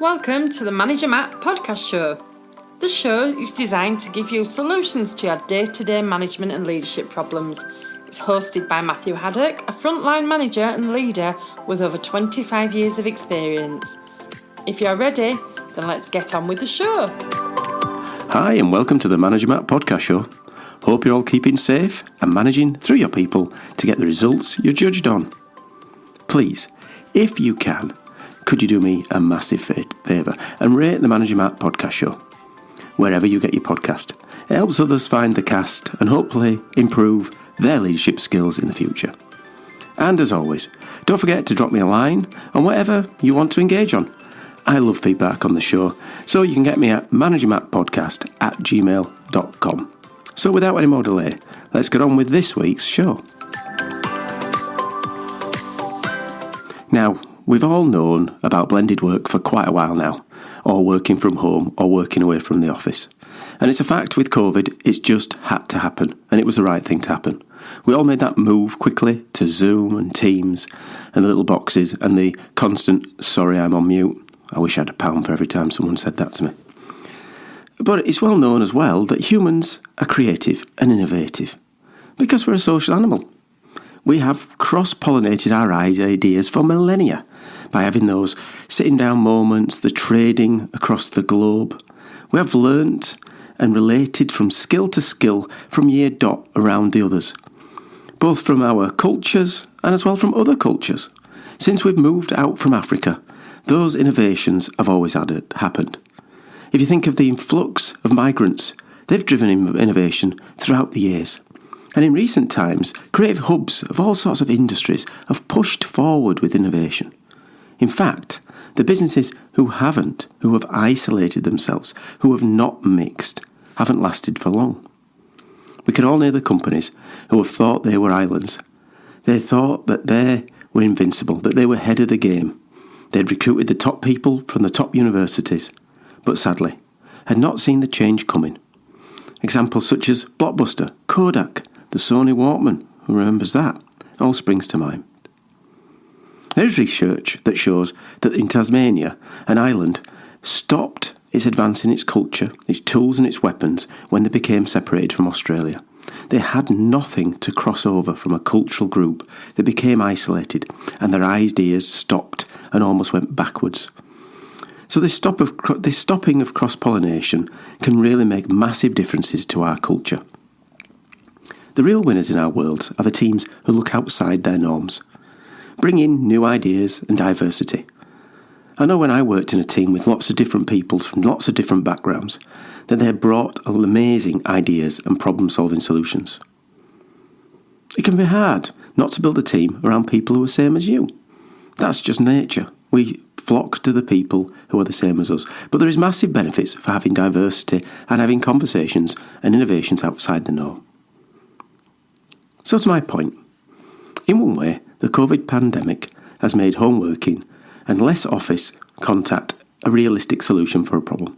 Welcome to the Manager Matt podcast show. The show is designed to give you solutions to your day-to-day management and leadership problems. It's hosted by Matthew Haddock, a frontline manager and leader with over 25 years of experience. If you're ready, then let's get on with the show. Hi and welcome to the Manager Matt podcast show. Hope you're all keeping safe and managing through your people to get the results you're judged on. Please, if you can, could you do me a massive favour and rate the Manager Matt podcast show wherever you get your podcast. It helps others find the cast and hopefully improve their leadership skills in the future. And as always, don't forget to drop me a line on whatever you want to engage on. I love feedback on the show, so you can get me at managermattpodcast@gmail.com. So without any more delay, let's get on with this week's show. Now, we've all known about blended work for quite a while now, or working from home or working away from the office. And it's a fact with COVID, it's just had to happen, and it was the right thing to happen. We all made that move quickly to Zoom and Teams and the little boxes and the constant, sorry I'm on mute. I wish I had £1 for every time someone said that to me. But it's well known as well that humans are creative and innovative because we're a social animal. We have cross-pollinated our ideas for millennia by having those sitting down moments, the trading across the globe. We have learnt and related from skill to skill from year dot around the others, both from our cultures and as well from other cultures. Since we've moved out from Africa, those innovations have always happened. If you think of the influx of migrants, they've driven innovation throughout the years. And in recent times, creative hubs of all sorts of industries have pushed forward with innovation. In fact, the businesses who have isolated themselves, who have not mixed, haven't lasted for long. We can all name the companies who have thought they were islands. They thought that they were invincible, that they were ahead of the game. They'd recruited the top people from the top universities, but sadly, had not seen the change coming. Examples such as Blockbuster, Kodak, the Sony Walkman, who remembers that, all springs to mind. There is research that shows that in Tasmania, an island stopped its advance in its culture, its tools and its weapons when they became separated from Australia. They had nothing to cross over from a cultural group. They became isolated and their ideas stopped and almost went backwards. So this stopping of cross-pollination can really make massive differences to our culture. The real winners in our world are the teams who look outside their norms, bring in new ideas and diversity. I know when I worked in a team with lots of different people from lots of different backgrounds, that they brought amazing ideas and problem-solving solutions. It can be hard not to build a team around people who are the same as you. That's just nature. We flock to the people who are the same as us. But there is massive benefits for having diversity and having conversations and innovations outside the norm. So to my point, in one way, the COVID pandemic has made home working and less office contact a realistic solution for a problem.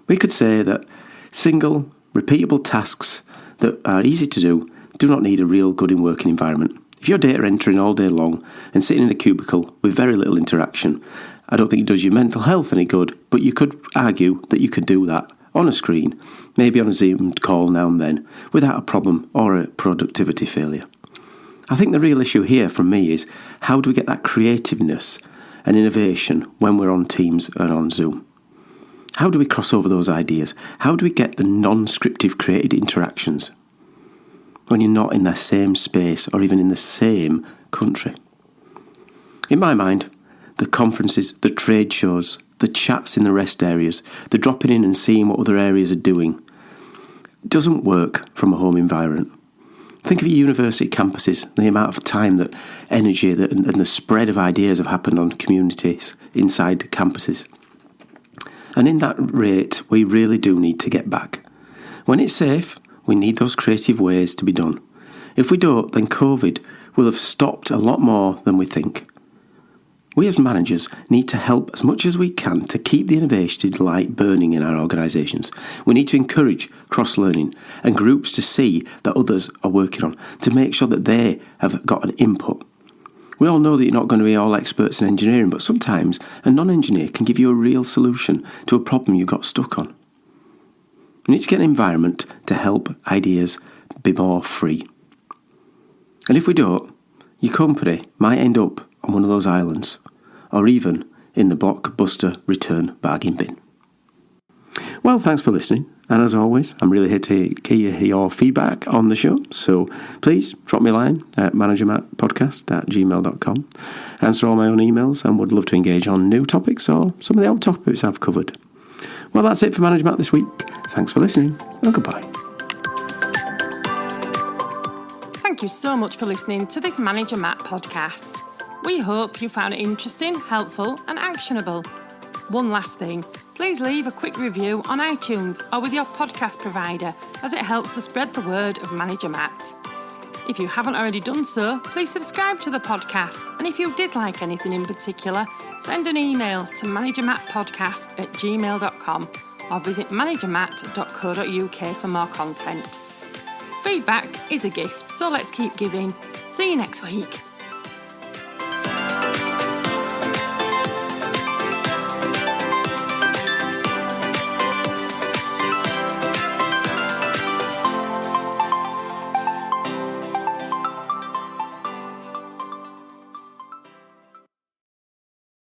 We could say that single, repeatable tasks that are easy to do not need a real good working environment. If you're data entering all day long and sitting in a cubicle with very little interaction, I don't think it does your mental health any good, but you could argue that you could do that on a screen, maybe on a Zoom call now and then, without a problem or a productivity failure. I think the real issue here from me is how do we get that creativeness and innovation when we're on Teams and on Zoom? How do we cross over those ideas? How do we get the non-scripted created interactions when you're not in the same space or even in the same country? In my mind, the conferences, the trade shows, the chats in the rest areas, the dropping in and seeing what other areas are doing, doesn't work from a home environment. Think of your university campuses, the amount of time, that energy and the spread of ideas have happened on communities inside campuses. And in that rate, we really do need to get back. When it's safe, we need those creative ways to be done. If we don't, then COVID will have stopped a lot more than we think. We as managers need to help as much as we can to keep the innovation light burning in our organisations. We need to encourage cross-learning and groups to see that others are working on, to make sure that they have got an input. We all know that you're not going to be all experts in engineering, but sometimes a non-engineer can give you a real solution to a problem you got stuck on. You need to get an environment to help ideas be more free. And if we don't, your company might end up on one of those islands, or even in the blockbuster return bargain bin. Well, thanks for listening. And as always, I'm really here to hear your feedback on the show. So please drop me a line at managermattpodcast@gmail.com. Answer all my own emails and would love to engage on new topics or some of the old topics I've covered. Well, that's it for Manager Matt this week. Thanks for listening and goodbye. Thank you so much for listening to this Manager Matt podcast. We hope you found it interesting, helpful and actionable. One last thing, please leave a quick review on iTunes or with your podcast provider, as it helps to spread the word of Manager Matt. If you haven't already done so, please subscribe to the podcast, and if you did like anything in particular, send an email to managermattpodcast@gmail.com or visit managermatt.co.uk for more content. Feedback is a gift, so let's keep giving. See you next week.